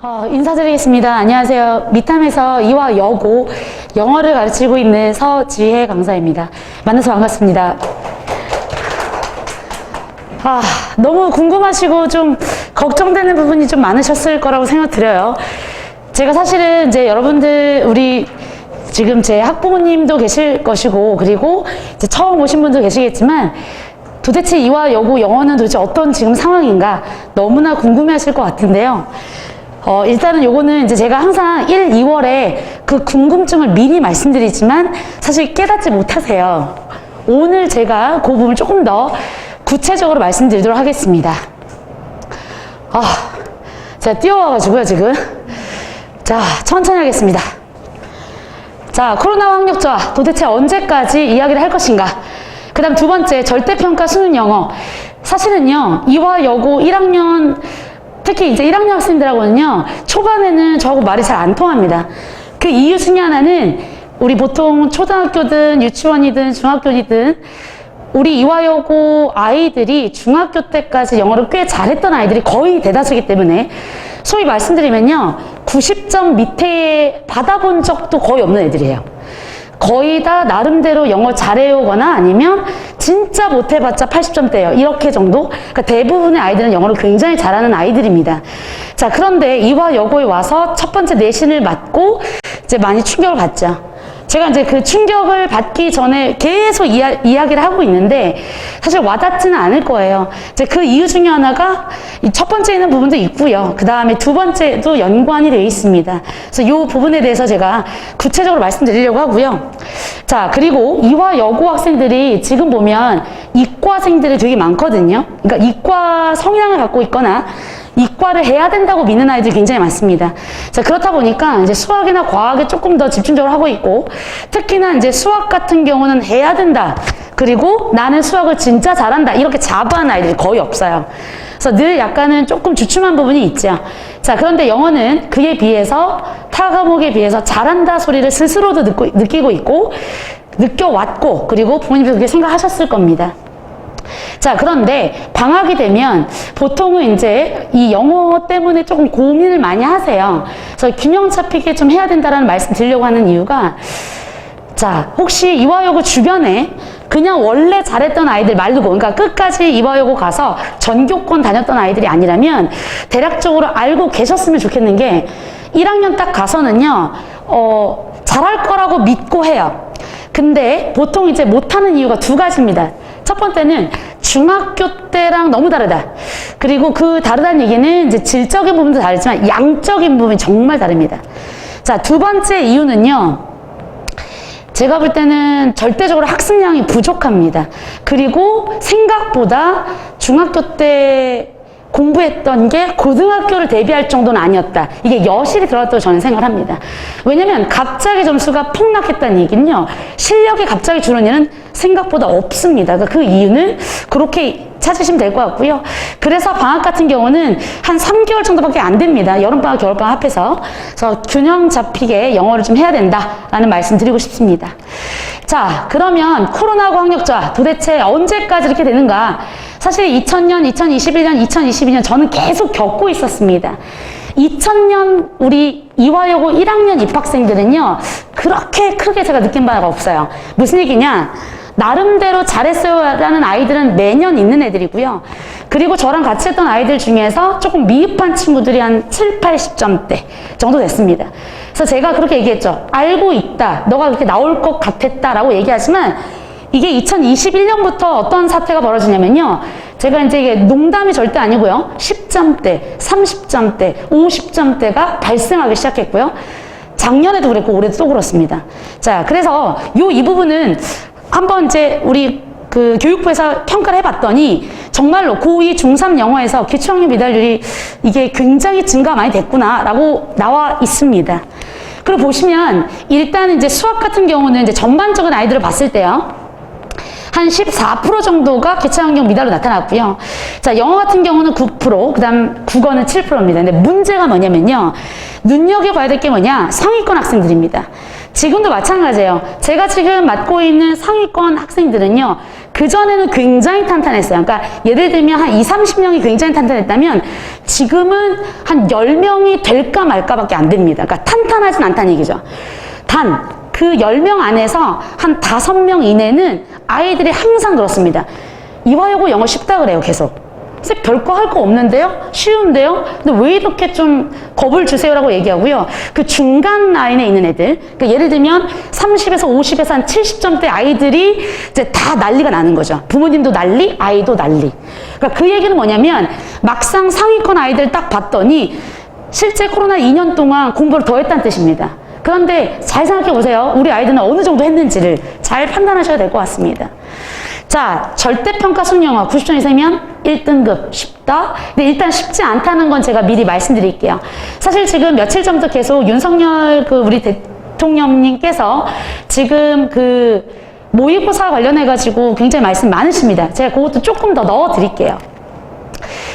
인사드리겠습니다. 안녕하세요. 미탐에서 이화 여고 영어를 가르치고 있는 서지혜 강사입니다. 만나서 반갑습니다. 너무 궁금하시고 좀 걱정되는 부분이 좀 많으셨을 거라고 생각드려요. 제가 사실은 이제 여러분들, 우리 지금 제 학부모님도 계실 것이고, 그리고 이제 처음 오신 분도 계시겠지만, 도대체 이화 여고 영어는 도대체 어떤 지금 상황인가 너무나 궁금해 하실 것 같은데요. 일단은 요거는 이제 제가 항상 1, 2월에 그 궁금증을 미리 말씀드리지만 사실 깨닫지 못하세요. 오늘 제가 그 부분을 조금 더 구체적으로 말씀드리도록 하겠습니다. 제가 뛰어와가지고요, 지금. 자, 천천히 하겠습니다. 자, 코로나와 학력저하 도대체 언제까지 이야기를 할 것인가? 그 다음 두 번째, 절대평가 수능 영어. 사실은요, 이화 여고 1학년, 특히 이제 1학년 학생들하고는요, 초반에는 저하고 말이 잘 안 통합니다. 그 이유 중에 하나는 우리 보통 초등학교든 유치원이든 중학교이든 우리 이화여고 아이들이 중학교 때까지 영어를 꽤 잘했던 아이들이 거의 대다수이기 때문에 소위 말씀드리면요, 90점 밑에 받아본 적도 거의 없는 애들이에요. 거의 다 나름대로 영어 잘해오거나 아니면 진짜 못해봤자 80점대예요. 이렇게 정도? 그러니까 대부분의 아이들은 영어를 굉장히 잘하는 아이들입니다. 자, 그런데 이화여고에 와서 첫 번째 내신을 맞고 이제 많이 충격을 받죠. 제가 이제 그 충격을 받기 전에 계속 이야기를 하고 있는데 사실 와닿지는 않을 거예요. 이제 그 이유 중에 하나가 이 첫 번째 있는 부분도 있고요. 그 다음에 두 번째도 연관이 되어 있습니다. 그래서 이 부분에 대해서 제가 구체적으로 말씀드리려고 하고요. 자, 그리고 이화 여고 학생들이 지금 보면 이과생들이 되게 많거든요. 그러니까 이과 성향을 갖고 있거나 이과를 해야 된다고 믿는 아이들이 굉장히 많습니다. 자, 그렇다 보니까 이제 수학이나 과학에 조금 더 집중적으로 하고 있고, 특히나 이제 수학 같은 경우는 해야 된다. 그리고 나는 수학을 진짜 잘한다. 이렇게 자부하는 아이들이 거의 없어요. 그래서 늘 약간은 조금 주춤한 부분이 있죠. 자, 그런데 영어는 그에 비해서, 타 과목에 비해서 잘한다 소리를 스스로도 느끼고 있고, 느껴왔고, 그리고 부모님도 그렇게 생각하셨을 겁니다. 자, 그런데 방학이 되면 보통은 이제 이 영어 때문에 조금 고민을 많이 하세요. 그래서 균형 잡히게 좀 해야 된다라는 말씀 드리려고 하는 이유가, 자, 혹시 이화여고 주변에 그냥 원래 잘했던 아이들 말고, 그러니까 끝까지 이화여고 가서 전교권 다녔던 아이들이 아니라면 대략적으로 알고 계셨으면 좋겠는 게 1학년 딱 가서는요, 잘할 거라고 믿고 해요. 근데 보통 이제 못하는 이유가 두 가지입니다. 첫 번째는 중학교 때랑 너무 다르다. 그리고 그 다르다는 얘기는 이제 질적인 부분도 다르지만 양적인 부분이 정말 다릅니다. 자, 두 번째 이유는요, 제가 볼 때는 절대적으로 학습량이 부족합니다. 그리고 생각보다 중학교 때 공부했던 게 고등학교를 대비할 정도는 아니었다. 이게 여실히 들어갔다고 저는 생각을 합니다. 왜냐면 갑자기 점수가 폭락했다는 얘기는요, 실력이 갑자기 줄은 일은 생각보다 없습니다. 그 이유는 그렇게 찾으시면 될 것 같고요. 그래서 방학 같은 경우는 한 3개월 정도밖에 안 됩니다. 여름방학, 겨울방학 합해서. 그래서 균형 잡히게 영어를 좀 해야 된다라는 말씀 드리고 싶습니다. 자, 그러면 코로나하고 학력저하 도대체 언제까지 이렇게 되는가? 사실 2000년, 2021년, 2022년 저는 계속 겪고 있었습니다. 2000년 우리 이화여고 1학년 입학생들은요, 그렇게 크게 제가 느낀 바가 없어요. 무슨 얘기냐? 나름대로 잘했어요라는 아이들은 매년 있는 애들이고요. 그리고 저랑 같이 했던 아이들 중에서 조금 미흡한 친구들이 한 7, 80점대 정도 됐습니다. 그래서 제가 그렇게 얘기했죠. 알고 있다. 너가 그렇게 나올 것 같았다라고 얘기하지만 이게 2021년부터 어떤 사태가 벌어지냐면요, 제가 이제 이게 농담이 절대 아니고요, 10점대, 30점대, 50점대가 발생하기 시작했고요. 작년에도 그랬고 올해도 또 그렇습니다. 자, 그래서 이 부분은 한번 이제 우리 그 교육부에서 평가를 해봤더니 정말로 고2, 중3 영어에서 기초학력 미달률이 이게 굉장히 증가 많이 됐구나라고 나와 있습니다. 그리고 보시면 일단 이제 수학 같은 경우는 이제 전반적인 아이들을 봤을 때요, 한 14% 정도가 기초학력 미달로 나타났고요. 자, 영어 같은 경우는 9%, 그 다음 국어는 7%입니다. 근데 문제가 뭐냐면요, 눈여겨봐야 될 게 뭐냐, 상위권 학생들입니다. 지금도 마찬가지예요. 제가 지금 맡고 있는 상위권 학생들은요, 그전에는 굉장히 탄탄했어요. 그러니까 예를 들면 한 20, 30명이 굉장히 탄탄했다면 지금은 한 10명이 될까 말까 밖에 안 됩니다. 그러니까 탄탄하진 않다는 얘기죠. 단, 그 10명 안에서 한 5명 이내는 아이들이 항상 그렇습니다. 이화여고 영어 쉽다 그래요, 계속. 선생님 별거 할 거 없는데요? 쉬운데요? 근데 왜 이렇게 좀 겁을 주세요라고 얘기하고요. 그 중간 라인에 있는 애들, 그러니까 예를 들면 30에서 50에서 한 70점대 아이들이 이제 다 난리가 나는 거죠. 부모님도 난리, 아이도 난리. 그러니까 그 얘기는 뭐냐면 막상 상위권 아이들 딱 봤더니 실제 코로나 2년 동안 공부를 더 했다는 뜻입니다. 그런데 잘 생각해 보세요. 우리 아이들은 어느 정도 했는지를 잘 판단하셔야 될 것 같습니다. 자, 절대평가 수능 영어 90점 이상이면 1등급 쉽다. 근데 일단 쉽지 않다는 건 제가 미리 말씀드릴게요. 사실 지금 며칠 전부터 계속 윤석열 우리 대통령님께서 지금 모의고사 관련해가지고 굉장히 말씀 많으십니다. 제가 그것도 조금 더 넣어드릴게요.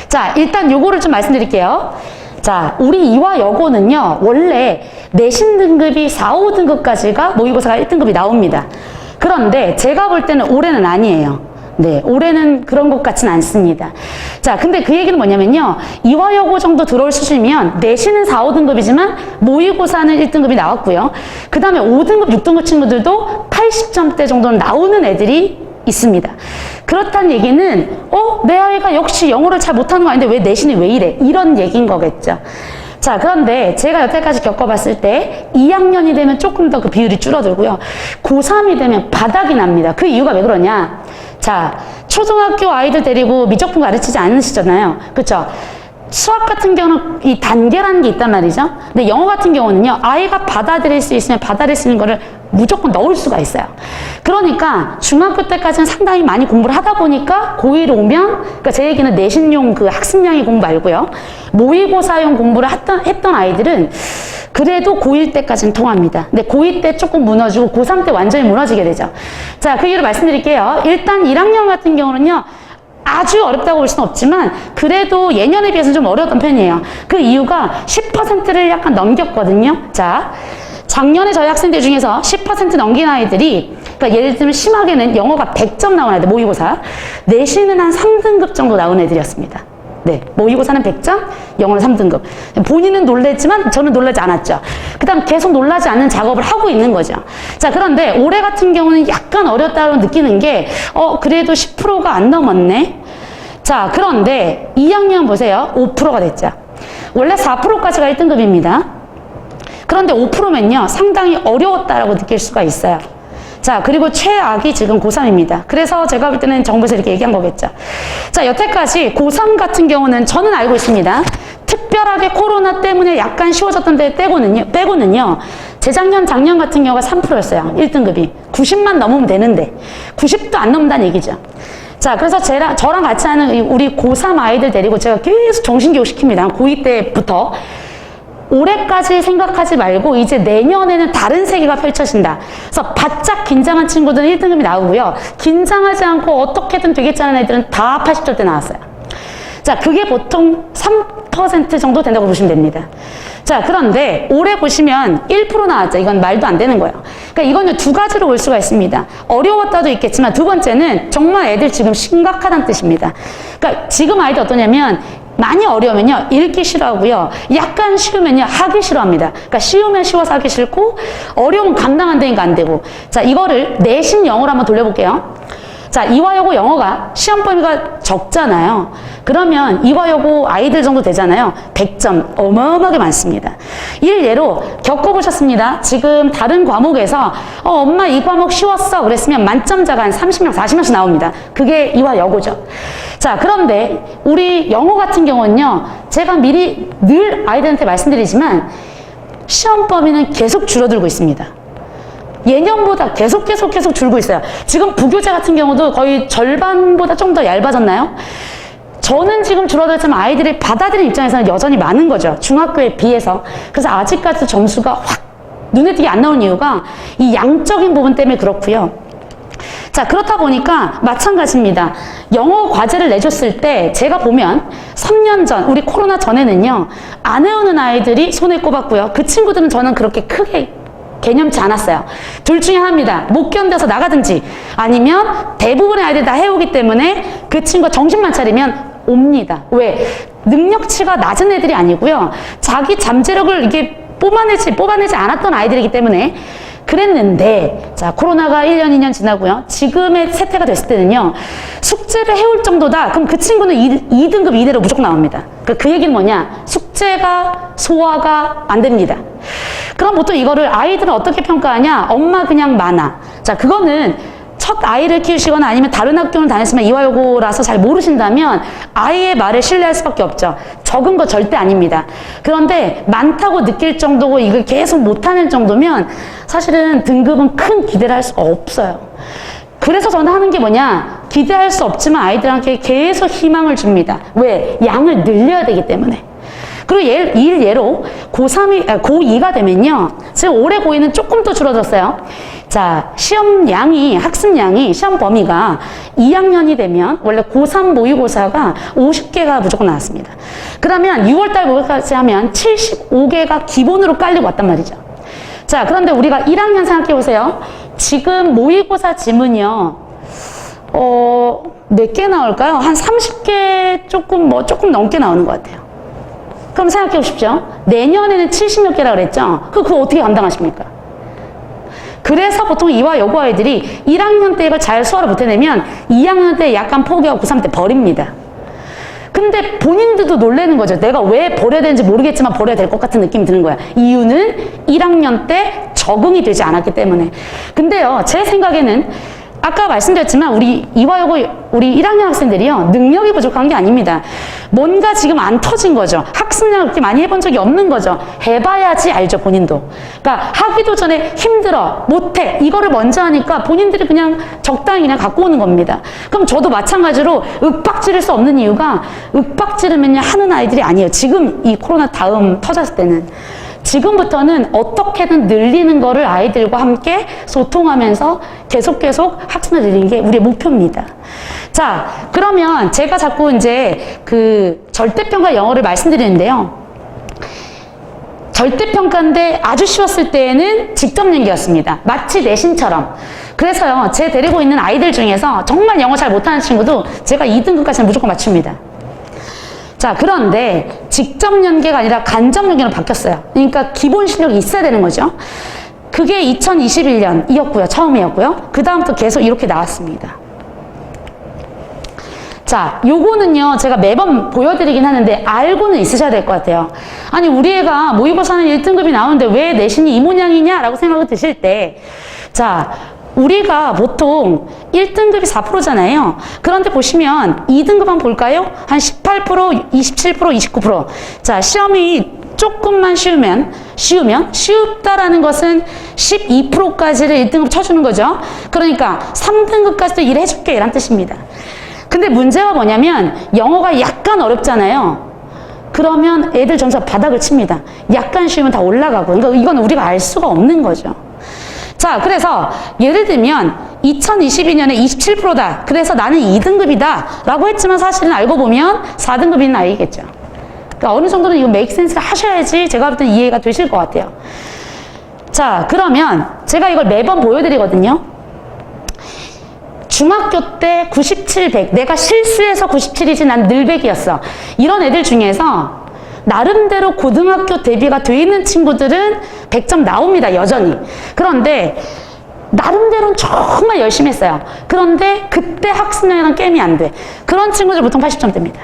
자, 일단 요거를 좀 말씀드릴게요. 자, 우리 이화여고는요, 원래 내신 등급이 4, 5등급까지가 모의고사가 1등급이 나옵니다. 그런데 제가 볼 때는 올해는 아니에요. 네, 올해는 그런 것 같진 않습니다. 자, 근데 그 얘기는 뭐냐면요. 이화여고 정도 들어올 수준이면 내신은 4, 5등급이지만 모의고사는 1등급이 나왔고요. 그 다음에 5등급, 6등급 친구들도 80점대 정도는 나오는 애들이 있습니다. 그렇다는 얘기는 내 아이가 역시 영어를 잘 못하는 거 아닌데 왜 내신이 왜 이래? 이런 얘기인 거겠죠. 자, 그런데 제가 여태까지 겪어봤을 때 2학년이 되면 조금 더 그 비율이 줄어들고요. 고3이 되면 바닥이 납니다. 그 이유가 왜 그러냐? 자, 초등학교 아이들 데리고 미적분 가르치지 않으시잖아요. 그쵸? 수학 같은 경우는 이 단계라는 게 있단 말이죠. 근데 영어 같은 경우는요, 아이가 받아들일 수 있으면 받아들일 수 있는 거를 무조건 넣을 수가 있어요. 그러니까 중학교 때까지는 상당히 많이 공부를 하다 보니까 고1 오면, 그러니까 제 얘기는 내신용 학습량의 공부 말고요. 모의고사용 공부를 했던 아이들은 그래도 고1 때까지는 통합니다. 근데 고2 때 조금 무너지고 고3 때 완전히 무너지게 되죠. 자, 그 이유를 말씀드릴게요. 일단 1학년 같은 경우는요, 아주 어렵다고 볼 수는 없지만 그래도 예년에 비해서 좀 어려웠던 편이에요. 그 이유가 10%를 약간 넘겼거든요. 자, 작년에 저희 학생들 중에서 10% 넘긴 아이들이, 그러니까 예를 들면 심하게는 영어가 100점 나온 애들, 모의고사. 내신은 한 3등급 정도 나온 애들이었습니다. 네, 모의고사는 100점, 영어는 3등급. 본인은 놀랬지만 저는 놀라지 않았죠. 그 다음 계속 놀라지 않는 작업을 하고 있는 거죠. 자, 그런데 올해 같은 경우는 약간 어렵다고 느끼는 게 그래도 10%가 안 넘었네. 자, 그런데 2학년 보세요. 5%가 됐죠. 원래 4%까지가 1등급입니다. 그런데 5%면요, 상당히 어려웠다라고 느낄 수가 있어요. 자, 그리고 최악이 지금 고3입니다. 그래서 제가 볼 때는 정부에서 이렇게 얘기한 거겠죠. 자, 여태까지 고3 같은 경우는 저는 알고 있습니다. 특별하게 코로나 때문에 약간 쉬워졌던 데 빼고는요, 재작년, 작년 같은 경우가 3%였어요. 1등급이. 90만 넘으면 되는데, 90도 안 넘는다는 얘기죠. 자, 그래서 저랑 같이 하는 우리 고3 아이들 데리고 제가 계속 정신교육 시킵니다. 고2 때부터. 올해까지 생각하지 말고 이제 내년에는 다른 세계가 펼쳐진다. 그래서 바짝 긴장한 친구들은 1등급이 나오고요. 긴장하지 않고 어떻게든 되겠자는 애들은 다 80점대 나왔어요. 자, 그게 보통 3% 정도 된다고 보시면 됩니다. 자, 그런데 올해 보시면 1% 나왔죠. 이건 말도 안 되는 거예요. 그러니까 이거는 두 가지로 볼 수가 있습니다. 어려웠다도 있겠지만 두 번째는 정말 애들 지금 심각하다는 뜻입니다. 그러니까 지금 아이들 어떠냐면 많이 어려우면요, 읽기 싫어하고요. 약간 쉬우면요, 하기 싫어합니다. 그러니까 쉬우면 쉬워서 하기 싫고, 어려우면 감당 안 되니까 안 되고. 자, 이거를 내신 영어로 한번 돌려볼게요. 자, 이화여고 영어가 시험 범위가 적잖아요. 그러면 이화여고 아이들 정도 되잖아요. 100점 어마어마하게 많습니다. 일례로 겪어보셨습니다. 지금 다른 과목에서 엄마 이 과목 쉬웠어 그랬으면 만점자가 한 30명, 40명씩 나옵니다. 그게 이화여고죠. 자, 그런데 우리 영어 같은 경우는요, 제가 미리 늘 아이들한테 말씀드리지만 시험 범위는 계속 줄어들고 있습니다. 예년보다 계속 줄고 있어요. 지금 부교재 같은 경우도 거의 절반보다 좀 더 얇아졌나요? 저는 지금 줄어들지만 아이들이 받아들이는 입장에서는 여전히 많은 거죠. 중학교에 비해서. 그래서 아직까지도 점수가 확 눈에 띄게 안 나오는 이유가 이 양적인 부분 때문에 그렇고요. 자, 그렇다 보니까 마찬가지입니다. 영어 과제를 내줬을 때 제가 보면 3년 전, 우리 코로나 전에는요, 안 외우는 아이들이 손에 꼽았고요. 그 친구들은 저는 그렇게 크게 개념치 않았어요. 둘 중에 하나입니다. 못 견뎌서 나가든지 아니면 대부분의 아이들이 다 해오기 때문에 그 친구가 정신만 차리면 옵니다. 왜? 능력치가 낮은 애들이 아니고요. 자기 잠재력을 이게 뽑아내지 않았던 아이들이기 때문에 그랬는데, 자, 코로나가 1년, 2년 지나고요. 지금의 세태가 됐을 때는요, 숙제를 해올 정도다. 그럼 그 친구는 2등급 이대로 무조건 나옵니다. 그 얘기는 뭐냐? 숙제가 소화가 안 됩니다. 그럼 보통 이거를 아이들은 어떻게 평가하냐? 엄마 그냥 많아. 자, 그거는 첫 아이를 키우시거나 아니면 다른 학교를 다녔으면 이화여고라서 잘 모르신다면 아이의 말을 신뢰할 수밖에 없죠. 적은 거 절대 아닙니다. 그런데 많다고 느낄 정도고 이걸 계속 못하는 정도면 사실은 등급은 큰 기대를 할 수가 없어요. 그래서 저는 하는 게 뭐냐? 기대할 수 없지만 아이들한테 계속 희망을 줍니다. 왜? 양을 늘려야 되기 때문에. 그리고 예로 고2가 되면요. 지금 올해 고2는 조금 더 줄어들었어요. 자, 학습 양이, 시험 범위가 2학년이 되면 원래 고3 모의고사가 50개가 무조건 나왔습니다. 그러면 6월달 모의고사까지 하면 75개가 기본으로 깔리고 왔단 말이죠. 자, 그런데 우리가 1학년 생각해 보세요. 지금 모의고사 지문이요. 몇 개 나올까요? 한 30개 조금 넘게 나오는 것 같아요. 그럼 생각해 보십시오. 내년에는 70몇 개라 그랬죠? 그거 어떻게 감당하십니까? 그래서 보통 이화여고 아이들이 1학년 때 이걸 잘 소화를 못 해내면 2학년 때 약간 포기하고 고3 때 버립니다. 근데 본인들도 놀라는 거죠. 내가 왜 버려야 되는지 모르겠지만 버려야 될 것 같은 느낌이 드는 거야. 이유는 1학년 때 적응이 되지 않았기 때문에. 근데요, 제 생각에는 아까 말씀드렸지만 우리 이화여고 우리 1학년 학생들이요, 능력이 부족한 게 아닙니다. 뭔가 지금 안 터진 거죠. 학습량을 그렇게 많이 해본 적이 없는 거죠. 해봐야지 알죠, 본인도. 그러니까 하기도 전에 힘들어, 못해, 이거를 먼저 하니까 본인들이 그냥 적당히 그냥 갖고 오는 겁니다. 그럼 저도 마찬가지로 윽박지를 수 없는 이유가 윽박지르면요 하는 아이들이 아니에요. 지금 이 코로나 다음 터졌을 때는. 지금부터는 어떻게든 늘리는 거를 아이들과 함께 소통하면서 계속 학습을 늘리는 게 우리의 목표입니다. 자, 그러면 제가 자꾸 이제 그 절대평가 영어를 말씀드리는데요. 절대평가인데 아주 쉬웠을 때에는 직접 연기였습니다. 마치 내신처럼. 그래서요, 제 데리고 있는 아이들 중에서 정말 영어 잘 못하는 친구도 제가 2등급까지는 무조건 맞춥니다. 자, 그런데 직접 연계가 아니라 간접 연계로 바뀌었어요. 그러니까 기본 실력이 있어야 되는 거죠. 그게 2021년이었고요. 처음이었고요. 그 다음부터 계속 이렇게 나왔습니다. 자, 요거는요, 제가 매번 보여드리긴 하는데 알고는 있으셔야 될 것 같아요. 아니, 우리 애가 모의고사는 1등급이 나오는데 왜 내신이 이 모양이냐? 라고 생각을 드실 때, 자, 우리가 보통 1등급이 4%잖아요. 그런데 보시면 2등급 한번 볼까요? 한 18%, 27%, 29%. 자, 시험이 조금만 쉬우면 쉽다라는 것은 12%까지를 1등급 쳐주는 거죠. 그러니까 3등급까지도 일해줄게 이란 뜻입니다. 근데 문제가 뭐냐면 영어가 약간 어렵잖아요. 그러면 애들 점수가 바닥을 칩니다. 약간 쉬우면 다 올라가고. 그러니까 이건 우리가 알 수가 없는 거죠. 자, 그래서 예를 들면 2022년에 27%다. 그래서 나는 2등급이다. 라고 했지만 사실은 알고 보면 4등급인 아이겠죠. 그러니까 어느 정도는 이거 메이크 센스를 하셔야지 제가 볼 때는 이해가 되실 것 같아요. 자, 그러면 제가 이걸 매번 보여드리거든요. 중학교 때 97, 100. 내가 실수해서 97이지 난 늘 100이었어. 이런 애들 중에서 나름대로 고등학교 대비가 돼 있는 친구들은 100점 나옵니다, 여전히. 그런데 나름대로는 정말 열심히 했어요. 그런데 그때 학습량이랑 게임이 안 돼. 그런 친구들 보통 80점대입니다.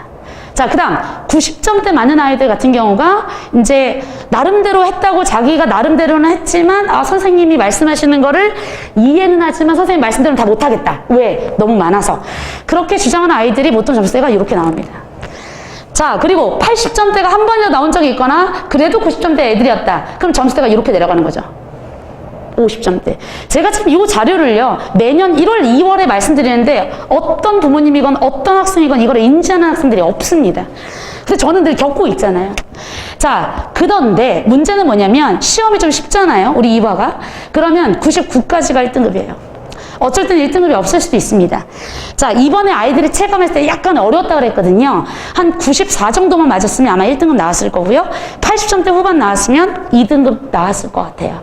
자, 그 다음 90점대 많은 아이들 같은 경우가 이제 나름대로 했다고 자기가 나름대로는 했지만 선생님이 말씀하시는 거를 이해는 하지만 선생님 말씀대로는 다 못하겠다. 왜? 너무 많아서. 그렇게 주장하는 아이들이 보통 점수대가 이렇게 나옵니다. 자, 그리고 80점대가 한 번이라도 나온 적이 있거나 그래도 90점대 애들이었다. 그럼 점수대가 이렇게 내려가는 거죠. 50점대. 제가 지금 이 자료를요, 매년 1월, 2월에 말씀드리는데 어떤 부모님이건 어떤 학생이건 이걸 인지하는 학생들이 없습니다. 그래서 저는 늘 겪고 있잖아요. 자, 그런데 문제는 뭐냐면 시험이 좀 쉽잖아요, 우리 이화가. 그러면 99까지가 1등급이에요. 어쩔 땐 1등급이 없을 수도 있습니다. 자, 이번에 아이들이 체감했을 때 약간 어려웠다 그랬거든요. 한 94 정도만 맞았으면 아마 1등급 나왔을 거고요. 80점대 후반 나왔으면 2등급 나왔을 것 같아요.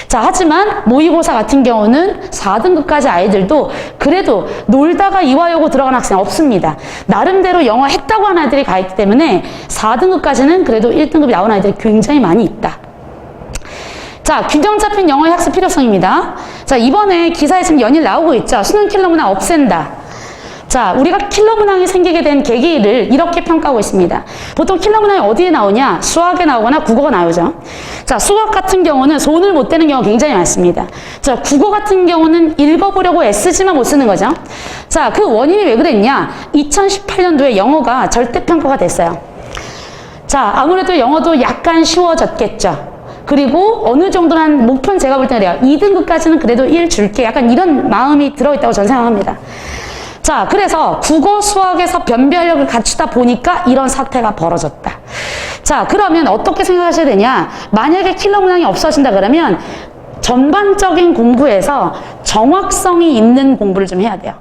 자, 하지만 모의고사 같은 경우는 4등급까지 아이들도 그래도 놀다가 이화여고 들어간 학생 없습니다. 나름대로 영어 했다고 하는 아이들이 가 있기 때문에 4등급까지는 그래도 1등급이 나온 아이들이 굉장히 많이 있다. 자, 균형 잡힌 영어의 학습 필요성입니다. 자, 이번에 기사에 지금 연일 나오고 있죠. 수능 킬러 문항 없앤다. 자, 우리가 킬러 문항이 생기게 된 계기를 이렇게 평가하고 있습니다. 보통 킬러 문항이 어디에 나오냐? 수학에 나오거나 국어가 나오죠. 자, 수학 같은 경우는 손을 못 대는 경우가 굉장히 많습니다. 자, 국어 같은 경우는 읽어보려고 애쓰지만 못 쓰는 거죠. 자, 그 원인이 왜 그랬냐? 2018년도에 영어가 절대평가가 됐어요. 자, 아무래도 영어도 약간 쉬워졌겠죠. 그리고 어느 정도는 목표는 제가 볼 때는 그래요. 2등급까지는 그래도 1 줄게. 약간 이런 마음이 들어있다고 저는 생각합니다. 자, 그래서 국어, 수학에서 변별력을 갖추다 보니까 이런 사태가 벌어졌다. 자, 그러면 어떻게 생각하셔야 되냐? 만약에 킬러 문항이 없어진다 그러면 전반적인 공부에서 정확성이 있는 공부를 좀 해야 돼요.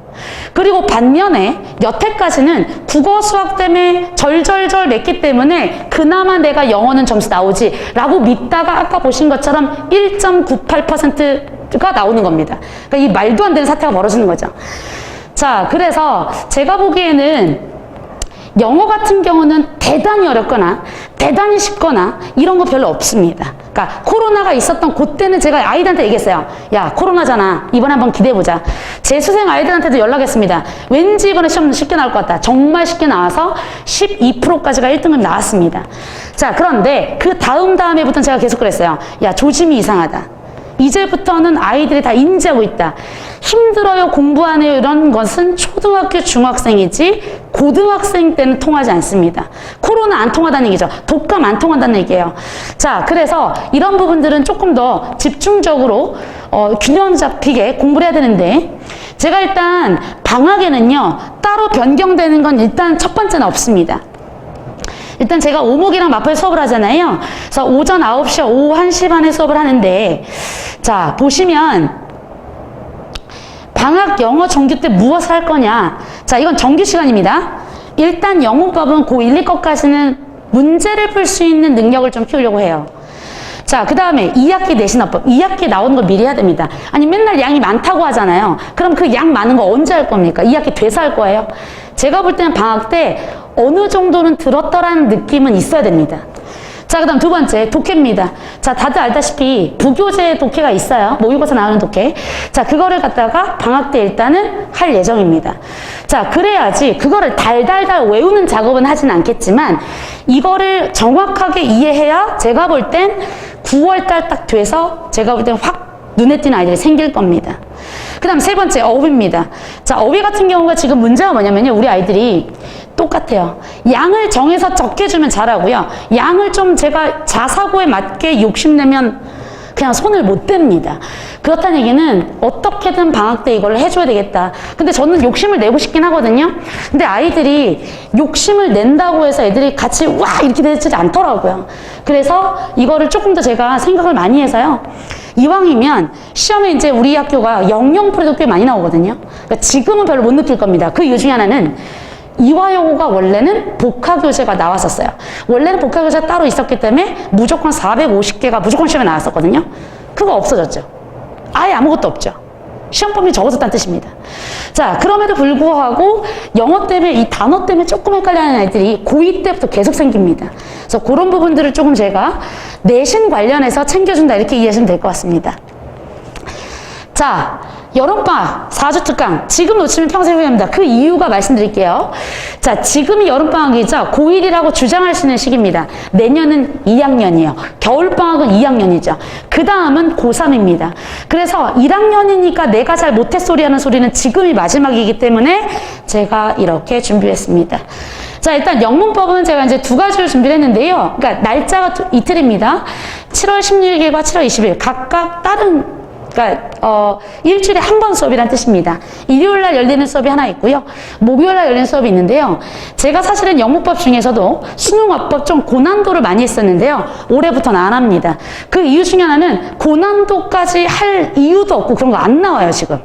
그리고 반면에 여태까지는 국어, 수학 때문에 절절절 냈기 때문에 그나마 내가 영어는 점수 나오지 라고 믿다가 아까 보신 것처럼 1.98%가 나오는 겁니다. 그러니까 이 말도 안 되는 사태가 벌어지는 거죠. 자, 그래서 제가 보기에는 영어 같은 경우는 대단히 어렵거나 대단히 쉽거나 이런 거 별로 없습니다. 그러니까 코로나가 있었던 그때는 제가 아이들한테 얘기했어요. 야, 코로나잖아. 이번에 한번 기대해보자. 제 수생 아이들한테도 연락했습니다. 왠지 이번에 시험 쉽게 나올 것 같다. 정말 쉽게 나와서 12%까지가 1등급 나왔습니다. 자, 그런데 그 다음에부터는 제가 계속 그랬어요. 야, 조짐이 이상하다. 이제부터는 아이들이 다 인지하고 있다. 힘들어요, 공부 안 해요 이런 것은 초등학교, 중학생이지 고등학생 때는 통하지 않습니다. 코로나 안 통하다는 얘기죠. 독감 안 통한다는 얘기예요. 자, 그래서 이런 부분들은 조금 더 집중적으로 균형 잡히게 공부를 해야 되는데 제가 일단 방학에는요 따로 변경되는 건 일단 첫 번째는 없습니다. 일단 제가 오목이랑 마포에 수업을 하잖아요. 그래서 오전 9시, 오후 1시 반에 수업을 하는데 자, 보시면 방학 영어 정규 때 무엇을 할 거냐? 자, 이건 정규 시간입니다. 일단 영문법은 고1, 2거까지는 문제를 풀 수 있는 능력을 좀 키우려고 해요. 자, 그 다음에 2학기 내신어법. 2학기 나오는 거 미리 해야 됩니다. 아니, 맨날 양이 많다고 하잖아요. 그럼 그 양 많은 거 언제 할 겁니까? 2학기 돼서 할 거예요? 제가 볼 때는 방학 때 어느 정도는 들었더라는 느낌은 있어야 됩니다. 자, 그 다음 두 번째, 독해입니다. 자, 다들 알다시피 부교재 독해가 있어요. 모의고사 나오는 독해. 자, 그거를 갖다가 방학 때 일단은 할 예정입니다. 자, 그래야지 그거를 달달달 외우는 작업은 하진 않겠지만 이거를 정확하게 이해해야 제가 볼 땐 9월달 딱 돼서 제가 볼 땐 확 눈에 띄는 아이들이 생길 겁니다. 그 다음 세 번째, 어휘입니다. 자, 어휘 같은 경우가 지금 문제가 뭐냐면요. 우리 아이들이 똑같아요. 양을 정해서 적게 주면 잘하고요. 양을 좀 제가 자사고에 맞게 욕심내면 그냥 손을 못 댑니다. 그렇다는 얘기는 어떻게든 방학 때 이걸 해줘야 되겠다. 근데 저는 욕심을 내고 싶긴 하거든요. 근데 아이들이 욕심을 낸다고 해서 애들이 같이 와 이렇게 되지 않더라고요. 그래서 이거를 조금 더 제가 생각을 많이 해서요. 이왕이면 시험에 이제 우리 학교가 영영프로도 꽤 많이 나오거든요. 그러니까 지금은 별로 못 느낄 겁니다. 그 이유 중에 하나는 이화여고가 원래는 복화교재가 나왔었어요. 원래는 복화교재가 따로 있었기 때문에 무조건 450개가 무조건 시험에 나왔었거든요. 그거 없어졌죠. 아예 아무것도 없죠. 시험범위 적어졌다는 뜻입니다. 자, 그럼에도 불구하고 영어 때문에 이 단어 때문에 조금 헷갈려하는 아이들이 고2 때부터 계속 생깁니다. 그래서 그런 부분들을 조금 제가 내신 관련해서 챙겨준다 이렇게 이해하시면 될 것 같습니다. 자, 여름방학 4주 특강 지금 놓치면 평생 후회합니다. 그 이유가 말씀드릴게요. 자, 지금이 여름방학이죠. 고1이라고 주장할 수 있는 시기입니다. 내년은 2학년이에요. 겨울방학은 2학년이죠. 그 다음은 고3입니다. 그래서 1학년이니까 내가 잘 못했소리 하는 소리는 지금이 마지막이기 때문에 제가 이렇게 준비했습니다. 자, 일단 영문법은 제가 이제 두 가지를 준비를 했는데요. 그러니까 날짜가 이틀입니다. 7월 16일과 7월 20일 각각 다른 그러니까 일주일에 한 번 수업이란 뜻입니다. 일요일날 열리는 수업이 하나 있고요. 목요일날 열리는 수업이 있는데요. 제가 사실은 영문법 중에서도 수능어법 좀 고난도를 많이 했었는데요. 올해부터는 안 합니다. 그 이유 중에 하나는 고난도까지 할 이유도 없고 그런 거 안 나와요 지금.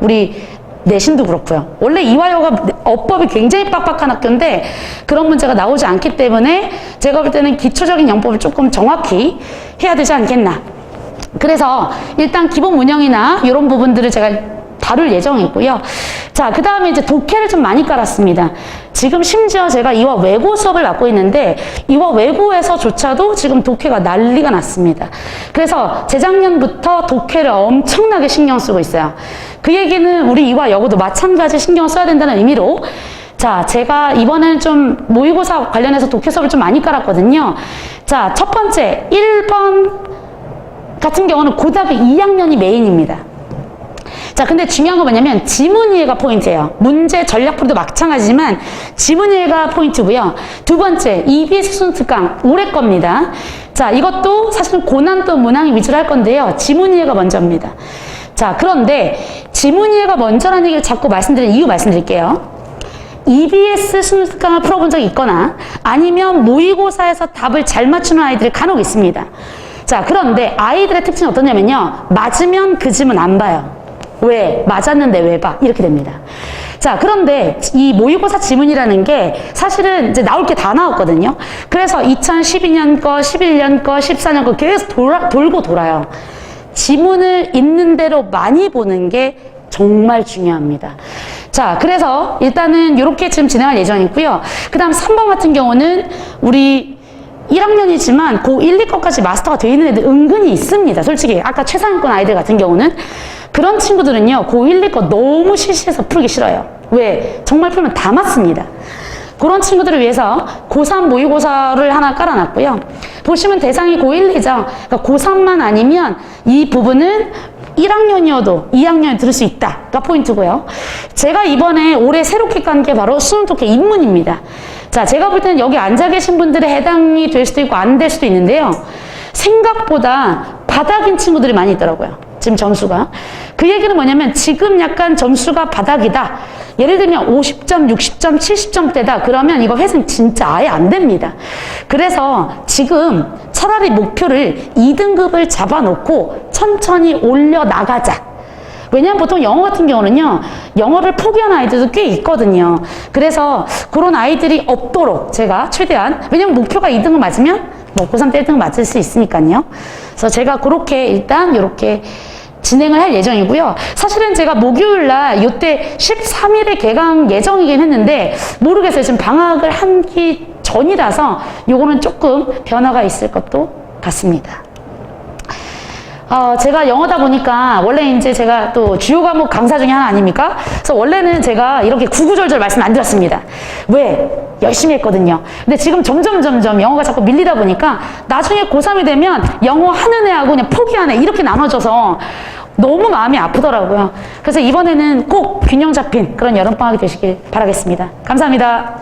우리 내신도 그렇고요. 원래 이화여가 어법이 굉장히 빡빡한 학교인데 그런 문제가 나오지 않기 때문에 제가 볼 때는 기초적인 영법을 조금 정확히 해야 되지 않겠나. 그래서 일단 기본 운영이나 이런 부분들을 제가 다룰 예정이고요. 자, 그 다음에 이제 독해를 좀 많이 깔았습니다. 지금 심지어 제가 이화 외고 수업을 맡고 있는데 이화 외고에서조차도 지금 독해가 난리가 났습니다. 그래서 재작년부터 독해를 엄청나게 신경 쓰고 있어요. 그 얘기는 우리 이화 여고도 마찬가지 신경 써야 된다는 의미로 자, 제가 이번에는 좀 모의고사 관련해서 독해 수업을 좀 많이 깔았거든요. 자, 첫 번째 1번 같은 경우는 고등학교 2학년이 메인입니다. 자, 근데 중요한 건 뭐냐면 지문이해가 포인트예요. 문제 전략풀이도 마찬가지지만 지문이해가 포인트고요. 두 번째 EBS 수능 특강 올해 겁니다. 자, 이것도 사실은 고난도 문항 위주로 할 건데요. 지문이해가 먼저입니다. 자, 그런데 지문이해가 먼저라는 얘기를 자꾸 말씀드리는 이유 말씀드릴게요. EBS 수능 특강을 풀어본 적이 있거나 아니면 모의고사에서 답을 잘 맞추는 아이들이 간혹 있습니다. 자, 그런데 아이들의 특징이 어떠냐면요. 맞으면 그 지문 안 봐요. 왜? 맞았는데 왜 봐? 이렇게 됩니다. 자, 그런데 이 모의고사 지문이라는 게 사실은 이제 나올 게 다 나왔거든요. 그래서 2012년 거, 11년 거, 14년 거 계속 돌고 돌아요. 지문을 있는 대로 많이 보는 게 정말 중요합니다. 자, 그래서 일단은 이렇게 지금 진행할 예정이고요. 그 다음 3번 같은 경우는 우리 1학년이지만 고1, 2거까지 마스터가 되어 있는 애들 은근히 있습니다. 솔직히 아까 최상위권 아이들 같은 경우는 그런 친구들은요 고1, 2거 너무 시시해서 풀기 싫어요. 왜? 정말 풀면 다 맞습니다. 그런 친구들을 위해서 고3 모의고사를 하나 깔아놨고요. 보시면 대상이 고1, 2죠. 그러니까 고3만 아니면 이 부분은 1학년이어도 2학년에 들을 수 있다가 포인트고요. 제가 이번에 올해 새롭게 깐 게 바로 수능 독해 입문입니다. 자, 제가 볼 때는 여기 앉아 계신 분들에 해당이 될 수도 있고 안 될 수도 있는데요. 생각보다 바닥인 친구들이 많이 있더라고요. 지금 점수가. 그 얘기는 뭐냐면 지금 약간 점수가 바닥이다. 예를 들면 50점, 60점, 70점대다. 그러면 이거 회생 진짜 아예 안 됩니다. 그래서 지금 차라리 목표를 2등급을 잡아놓고 천천히 올려나가자. 왜냐면 보통 영어 같은 경우는요, 영어를 포기한 아이들도 꽤 있거든요. 그래서 그런 아이들이 없도록 제가 최대한, 왜냐면 목표가 2등급 맞으면 뭐 고3 때 1등급 맞을 수 있으니까요. 그래서 제가 그렇게 일단 이렇게 진행을 할 예정이고요. 사실은 제가 목요일날 이때 13일에 개강 예정이긴 했는데 모르겠어요. 지금 방학을 하기 전이라서 요거는 조금 변화가 있을 것도 같습니다. 제가 영어다 보니까 원래 이제 제가 또 주요 과목 강사 중에 하나 아닙니까? 그래서 원래는 제가 이렇게 구구절절 말씀 안 드렸습니다. 왜? 열심히 했거든요. 근데 지금 점점 영어가 자꾸 밀리다 보니까 나중에 고3이 되면 영어 하는 애하고 그냥 포기하는 애 이렇게 나눠져서 너무 마음이 아프더라고요. 그래서 이번에는 꼭 균형 잡힌 그런 여름방학이 되시길 바라겠습니다. 감사합니다.